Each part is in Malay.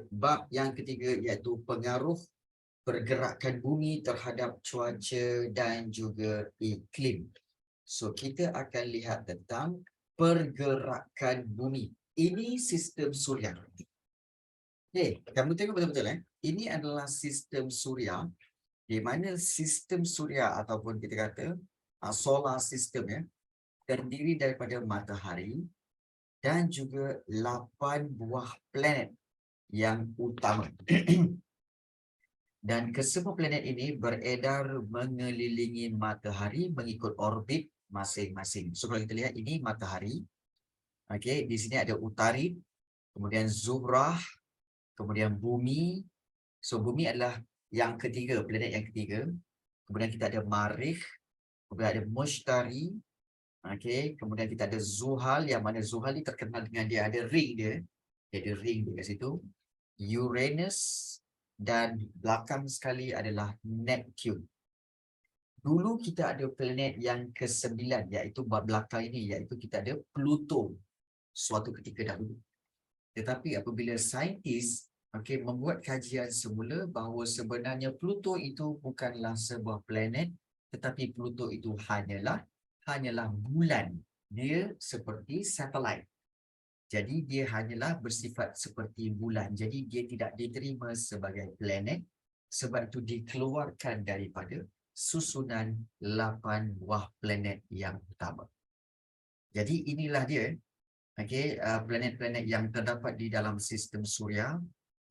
bab yang ketiga iaitu pengaruh pergerakan bumi terhadap cuaca dan juga iklim. So, kita akan lihat tentang pergerakan bumi. Ini sistem suria. Kamu tengok betul-betul Ini adalah sistem suria, di mana sistem suria ataupun kita kata solar system terdiri daripada matahari dan juga 8 buah planet yang utama. Dan kesemua planet ini beredar mengelilingi matahari mengikut orbit masing-masing. So, kalau kita lihat ini matahari. Okey, di sini ada Utarid, kemudian Zuhrah, kemudian Bumi. So, Bumi adalah yang ketiga, planet yang ketiga. Kemudian kita ada Marikh, kemudian ada Mushtari. Okey, kemudian kita ada Zuhal, yang mana Zuhal ni terkenal dengan dia ada ring dia. Dia ada ring dia kat situ. Uranus, dan belakang sekali adalah Neptune. Dulu kita ada planet yang ke-9, iaitu belakang ini, iaitu kita ada Pluto suatu ketika dahulu. Tetapi apabila saintis membuat kajian semula bahawa sebenarnya Pluto itu bukanlah sebuah planet, tetapi Pluto itu hanyalah bulan. Dia seperti satelit. Jadi dia hanyalah bersifat seperti bulan. Jadi dia tidak diterima sebagai planet, sebab itu dikeluarkan daripada susunan 8 buah planet yang utama. Jadi inilah dia planet-planet yang terdapat di dalam sistem suria.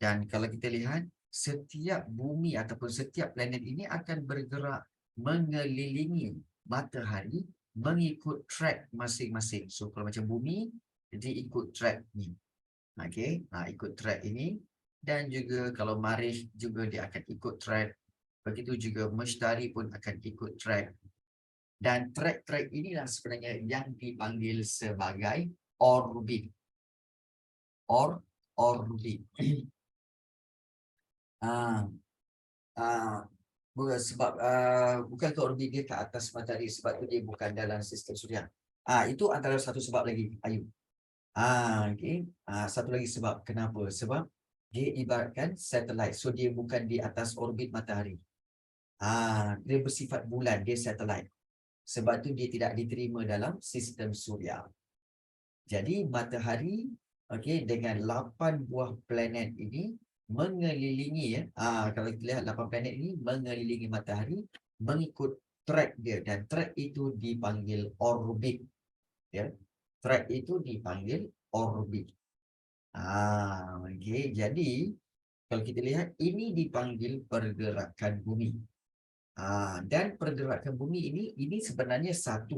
Dan kalau kita lihat, setiap bumi ataupun setiap planet ini akan bergerak mengelilingi matahari mengikut track masing-masing. So kalau macam bumi, jadi ikut track ni. Ikut track ini. Dan juga kalau Marikh juga dia akan ikut track. Begitu juga Mushtari pun akan ikut track. Dan track-track inilah sebenarnya yang dipanggil sebagai orbit. Orbit. Bukan ke orbit dia ke atas matahari, sebab tu dia bukan dalam sistem suria. Itu antara satu sebab lagi, Ayu. Satu lagi sebab. Kenapa? Sebab dia ibaratkan satelit. So dia bukan di atas orbit matahari. Dia bersifat bulan, dia satelit. Sebab tu dia tidak diterima dalam sistem suria. Jadi matahari dengan 8 buah planet ini mengelilingi kalau kita lihat 8 planet ini mengelilingi matahari mengikut track dia, dan track itu dipanggil orbit. Track itu dipanggil orbit. Jadi kalau kita lihat ini dipanggil pergerakan bumi. Dan pergerakan bumi ini sebenarnya satu,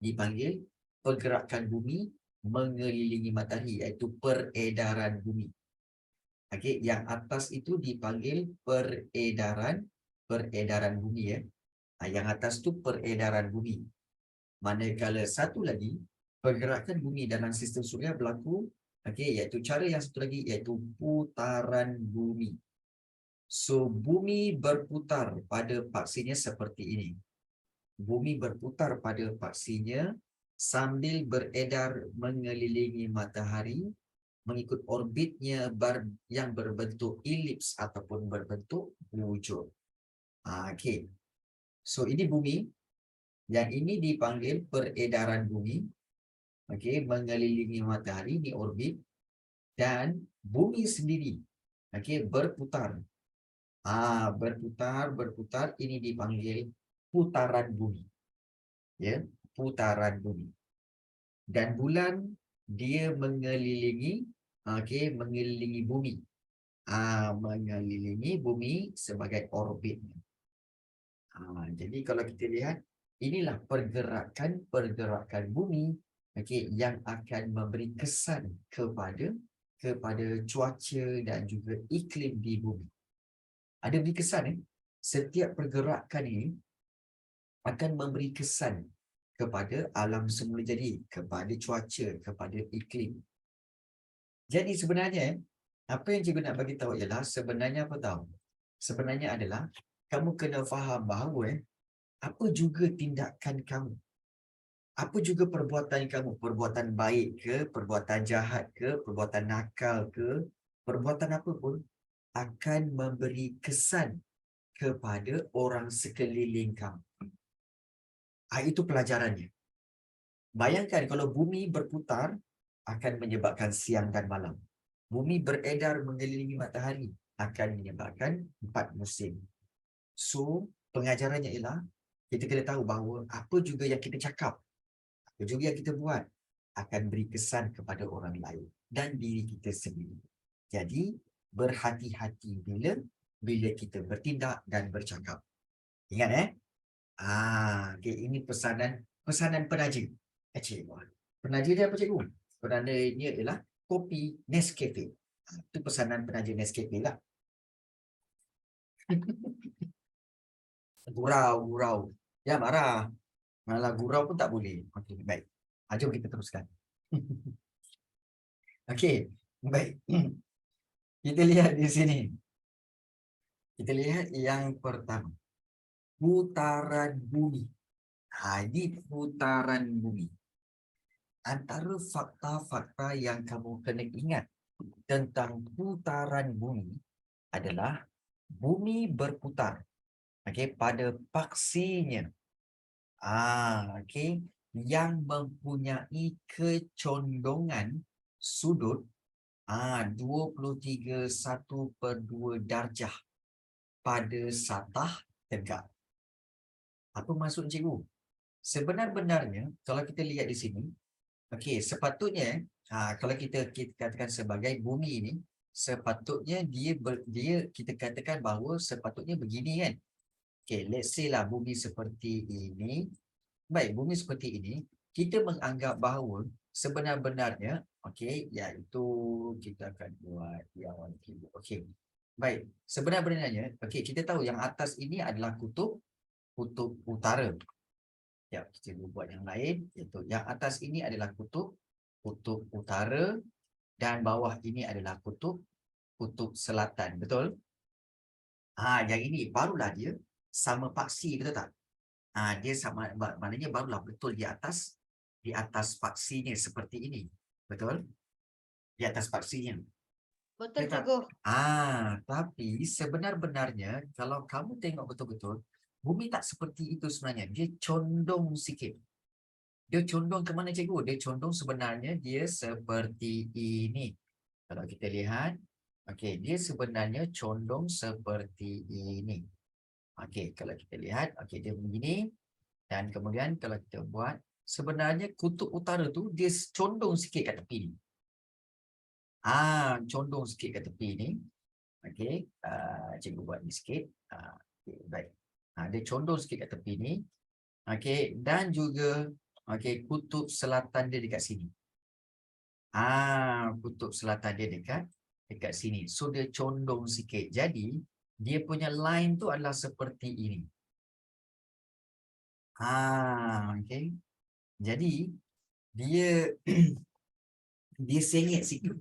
dipanggil pergerakan bumi mengelilingi matahari, iaitu peredaran bumi. Yang atas itu dipanggil peredaran bumi Yang atas tu peredaran bumi. Manakala satu lagi, pergerakan bumi dalam sistem suria berlaku, iaitu cara yang satu lagi, iaitu putaran bumi. So, bumi berputar pada paksinya seperti ini. Bumi berputar pada paksinya sambil beredar mengelilingi matahari mengikut orbitnya yang berbentuk elips ataupun berbentuk bujur. So, ini bumi. Yang ini dipanggil peredaran bumi. Mengelilingi matahari, ini orbit. Dan bumi sendiri berputar. Berputar, ini dipanggil putaran bumi. Putaran bumi. Dan bulan dia mengelilingi bumi. Mengelilingi bumi sebagai orbitnya. Jadi kalau kita lihat, inilah pergerakan bumi yang akan memberi kesan kepada cuaca dan juga iklim di bumi. Ada beri kesan setiap pergerakan ini akan memberi kesan kepada alam semula jadi, kepada cuaca, kepada iklim. Jadi sebenarnya apa yang cikgu nak bagi tahu ialah sebenarnya apa tahu? Sebenarnya adalah kamu kena faham bahawa apa juga tindakan kamu, apa juga perbuatan kamu, perbuatan baik ke, perbuatan jahat ke, perbuatan nakal ke, perbuatan apa pun akan memberi kesan kepada orang sekeliling kamu. Itu pelajarannya. Bayangkan kalau bumi berputar akan menyebabkan siang dan malam. Bumi beredar mengelilingi matahari akan menyebabkan 4 musim. So, pengajarannya ialah kita kena tahu bahawa apa juga yang kita cakap, apa juga yang kita buat akan beri kesan kepada orang lain dan diri kita sendiri. Jadi, berhati-hati bila kita bertindak dan bercakap. Ingat okay, ini pesanan penaja. Penaja dia apa cikgu? Penaja ini adalah kopi Nescafe. Itu pesanan penaja Nescafe lah. Gurau. Ya, marah. Malah gurau pun tak boleh. Okey, baik. Jom kita teruskan. Okey, baik. Kita lihat di sini. Kita lihat yang pertama. Putaran bumi. Ini putaran bumi. Antara fakta-fakta yang kamu kena ingat tentang putaran bumi adalah bumi berputar. Okey, pada paksinya. Okey, yang mempunyai kecondongan sudut 23.1/2 darjah pada satah tegak. Apa maksud cikgu? Sebenar-benarnya kalau kita lihat di sini, okey, sepatutnya kalau kita katakan sebagai bumi ini, sepatutnya dia kita katakan bahawa sepatutnya begini kan. Okey, let's say lah bumi seperti ini. Baik, bumi seperti ini, kita menganggap bahawa sebenar-benarnya, okey, iaitu kita akan buat yang keyboard. Okey. Baik, sebenar-benarnya, okey, kita tahu yang atas ini adalah kutub utara. Ya, kita buat yang lain, iaitu yang atas ini adalah kutub utara dan bawah ini adalah kutub selatan, betul? Yang ini barulah dia sama paksi, betul tak? Dia sama, maknanya barulah betul di atas paksinya seperti ini. Betul? Di atas paksinya. Betul, cikgu. Tapi sebenar-benarnya kalau kamu tengok betul-betul, bumi tak seperti itu sebenarnya. Dia condong sikit. Dia condong ke mana cikgu? Dia condong sebenarnya dia seperti ini. Kalau kita lihat, okey, dia sebenarnya condong seperti ini. Okey, kalau kita lihat, okey, dia begini. Dan kemudian kalau kita buat, sebenarnya kutub utara tu dia condong sikit kat tepi ni. Condong sikit kat tepi ni. Okey, cikgu buat ni sikit. Okay, baik. Dia condong sikit kat tepi ni. Okey, dan juga okey, kutub selatan dia dekat sini. Kutub selatan dia dekat sini. So dia condong sikit. Jadi dia punya line tu adalah seperti ini. Okey. Jadi dia dia sengit sikit.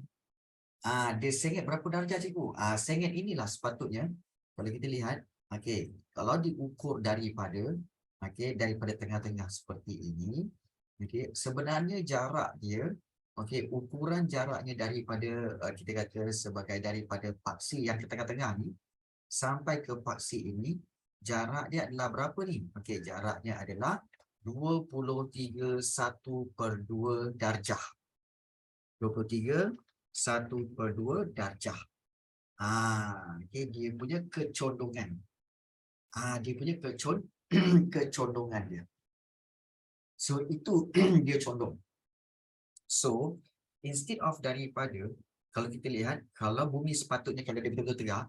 Dia sengit berapa darjah cikgu? Sengit inilah sepatutnya kalau kita lihat, okey, kalau diukur daripada tengah-tengah seperti ini, okey, sebenarnya jarak dia, okey, ukuran jaraknya daripada kita kata sebagai daripada paksi yang ke tengah-tengah ni sampai ke paksi ini, jarak dia adalah berapa ni? Okey, jaraknya adalah 23.1/2 darjah. 23.1/2 darjah. Okay, dia punya kecondongan. Dia punya kecondongan dia. So, itu dia condong. So, instead of daripada, kalau kita lihat, kalau bumi sepatutnya kalau dia betul-betul tegak,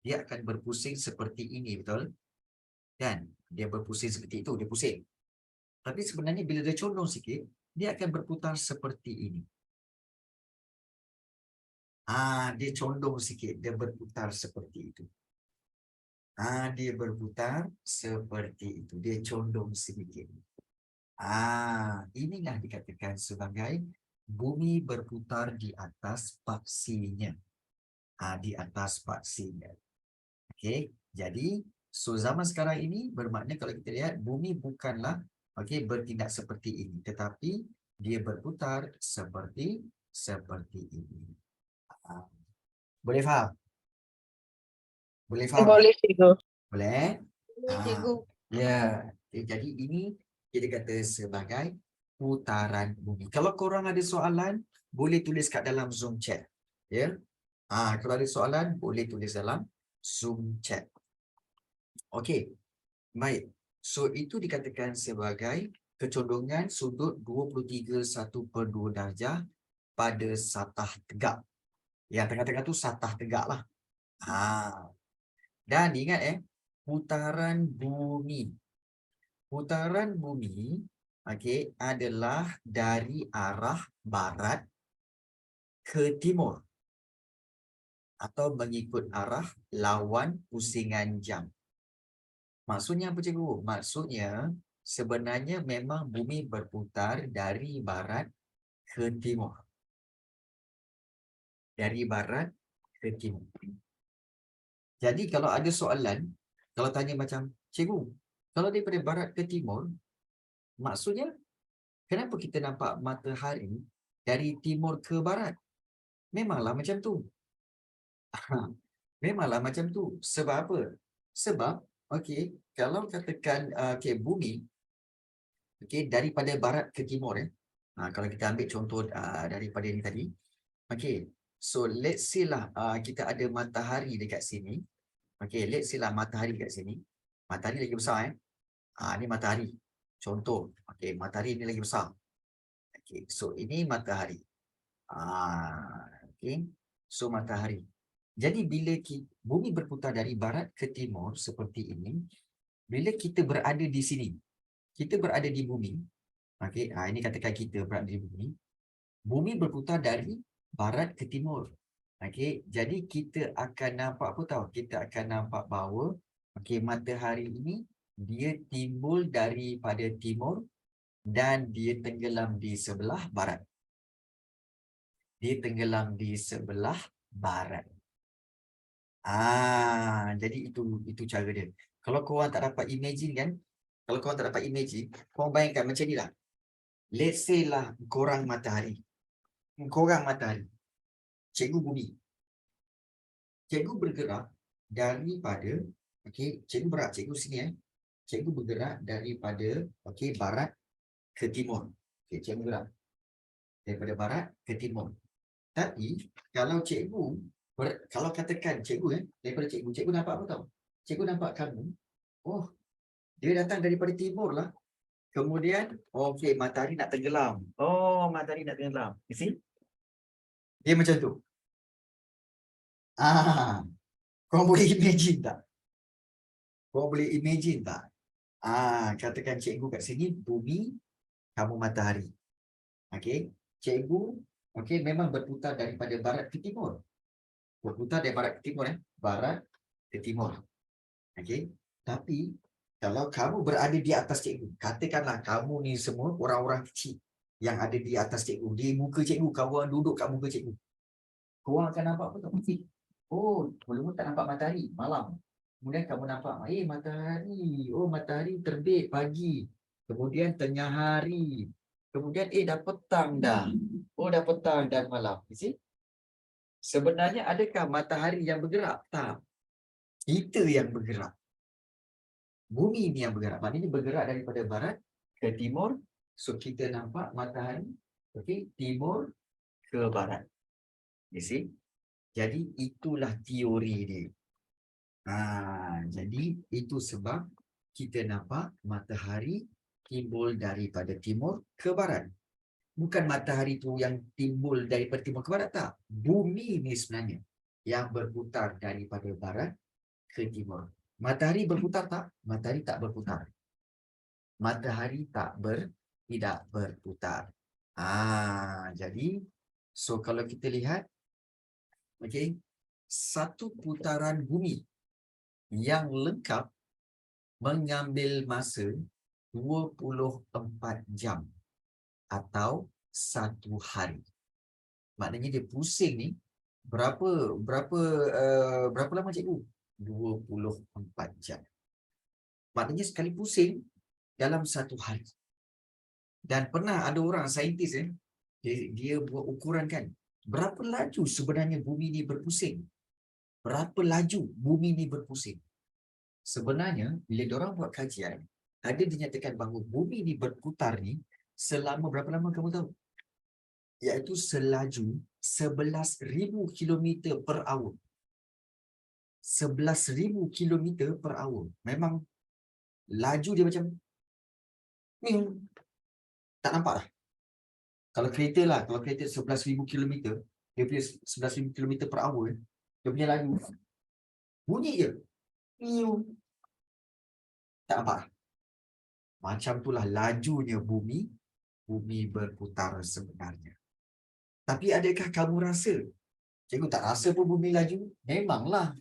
dia akan berpusing seperti ini, betul? Dan dia berpusing seperti itu, dia pusing. Tapi sebenarnya bila dia condong sikit, dia akan berputar seperti ini. Dia condong sikit, dia berputar seperti itu. Dia berputar seperti itu, dia condong sedikit. Inilah dikatakan sebagai bumi berputar di atas paksinya. Di atas paksinya. Okey, jadi so zaman sekarang ini bermakna kalau kita lihat bumi bukanlah bertindak seperti ini, tetapi dia berputar seperti ini. Boleh faham? Boleh faham tak? Boleh cikgu. Boleh? Boleh, cikgu. Ya. Okay, jadi ini kita kata sebagai putaran bumi. Kalau korang ada soalan, boleh tulis kat dalam Zoom chat. Ya. Kalau ada soalan, boleh tulis dalam Zoom chat. Okey. Baik. So, itu dikatakan sebagai kecondongan sudut 23 1/2 darjah pada satah tegak. Yang tengah-tengah tu satah tegak lah. Dan ingat putaran bumi. Putaran bumi adalah dari arah barat ke timur atau mengikut arah lawan pusingan jam. Maksudnya apa cikgu? Maksudnya sebenarnya memang bumi berputar dari barat ke timur. Dari barat ke timur. Jadi kalau ada soalan, kalau tanya macam, cikgu, kalau daripada barat ke timur, maksudnya kenapa kita nampak matahari dari timur ke barat? Memanglah macam tu. Memanglah macam tu. Sebab apa? Sebab, kalau katakan bumi, daripada barat ke timur, kalau kita ambil contoh daripada ini tadi, so let's say lah kita ada matahari dekat sini. Let's say lah matahari dekat sini. Matahari lagi besar ni matahari. Contoh, matahari ni lagi besar. So ini matahari. So matahari. Jadi bila bumi berputar dari barat ke timur seperti ini, bila kita berada di sini, kita berada di bumi, ini katakan kita berada di bumi, bumi berputar dari barat ke timur. Jadi kita akan nampak apa tahu? Kita akan nampak bahawa matahari ini dia timbul daripada timur dan dia tenggelam di sebelah barat. Dia tenggelam di sebelah barat. Jadi itu cara dia. Kalau korang tak dapat imagine kan, kalau korang tak dapat imagine, korang bayangkan macam ni lah. Let's say lah korang matahari. Korang matahari. Cikgu bumi. Cikgu bergerak daripada, cikgu berat, cikgu sini Cikgu bergerak daripada barat ke timur. Cikgu bergerak daripada barat ke timur. Tapi kalau cikgu kalau katakan cikgu daripada cikgu nampak apa tahu? Cikgu nampak kamu, dia datang daripada timur lah. Kemudian, matahari nak tenggelam. Matahari nak tenggelam. You see? Dia macam tu. Korang boleh imagine tak? Korang boleh imagine tak? Katakan cikgu kat sini, bumi, kamu matahari. Cikgu, memang berputar daripada barat ke timur. Berputar dari barat ke timur, barat ke timur. Tapi kalau kamu berada di atas cikgu, katakanlah kamu ni semua orang-orang kecil yang ada di atas cikgu, di muka cikgu, kawan duduk kat muka cikgu. Korang akan nampak apa tak? Mula-mula tak nampak matahari, malam. Kemudian kamu nampak, matahari. Matahari terbit pagi. Kemudian tengah hari. Kemudian, dah petang dah. Dah petang dan malam. You see? Sebenarnya adakah matahari yang bergerak? Tak. Kita yang bergerak. Bumi ni yang bergerak. Maknanya bergerak daripada barat ke timur. So, kita nampak matahari timur ke barat. You see? Jadi, itulah teori dia. Jadi, itu sebab kita nampak matahari timbul daripada timur ke barat. Bukan matahari tu yang timbul daripada timur ke barat, tak. Bumi ni sebenarnya yang berputar daripada barat ke timur. Matahari berputar tak? Matahari tak berputar. Matahari tidak berputar. Jadi, so kalau kita lihat, satu putaran bumi yang lengkap mengambil masa 24 jam atau 1 hari. Maknanya dia pusing ni berapa lama cikgu? 24 jam. Maknanya sekali pusing dalam 1 hari. Dan pernah ada orang saintis dia buat ukuran kan, berapa laju sebenarnya bumi ni berpusing berapa laju bumi ni berpusing. Sebenarnya, bila diorang buat kajian, ada dinyatakan bahawa bumi ni berputar ni selama berapa lama kamu tahu? Iaitu selaju 11,000 kilometer per hour. 11,000 kilometer per hour. Memang laju dia macam tak nampak lah. Kalau kereta lah, kalau kereta 11,000 kilometer, dia punya 11,000 kilometer per hour, dia punya laju bunyi je. Tak nampak lah. Macam itulah lajunya bumi berputar sebenarnya. Tapi adakah kamu rasa? Cikgu tak rasa pun bumi laju. Memanglah.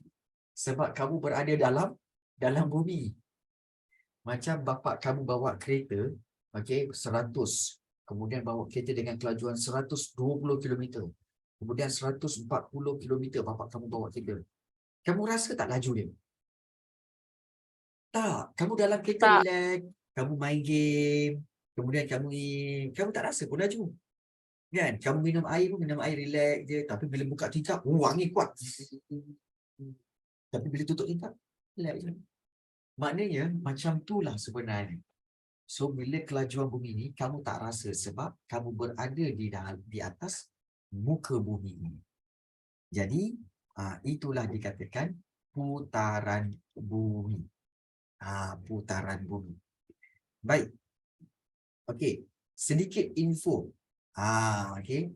Sebab kamu berada dalam bumi. Macam bapa kamu bawa kereta, okey, 100. Kemudian bawa kereta dengan kelajuan 120 kilometer. Kemudian 140 kilometer bapa kamu bawa kereta. Kamu rasa tak laju dia? Tak. Kamu dalam kereta Tak. relax. Kamu main game. Kemudian kamu tak rasa pun laju. Kan? Kamu minum air relax je. Tapi bila buka tingkap, angin kuat. Tapi bila tutup tingkap, relax je. Maknanya macam itulah sebenarnya. So bila kelajuan bumi ni kamu tak rasa sebab kamu berada di atas muka bumi ini. Jadi itulah dikatakan putaran bumi. Putaran bumi. Baik. Okey, sedikit info. Okey.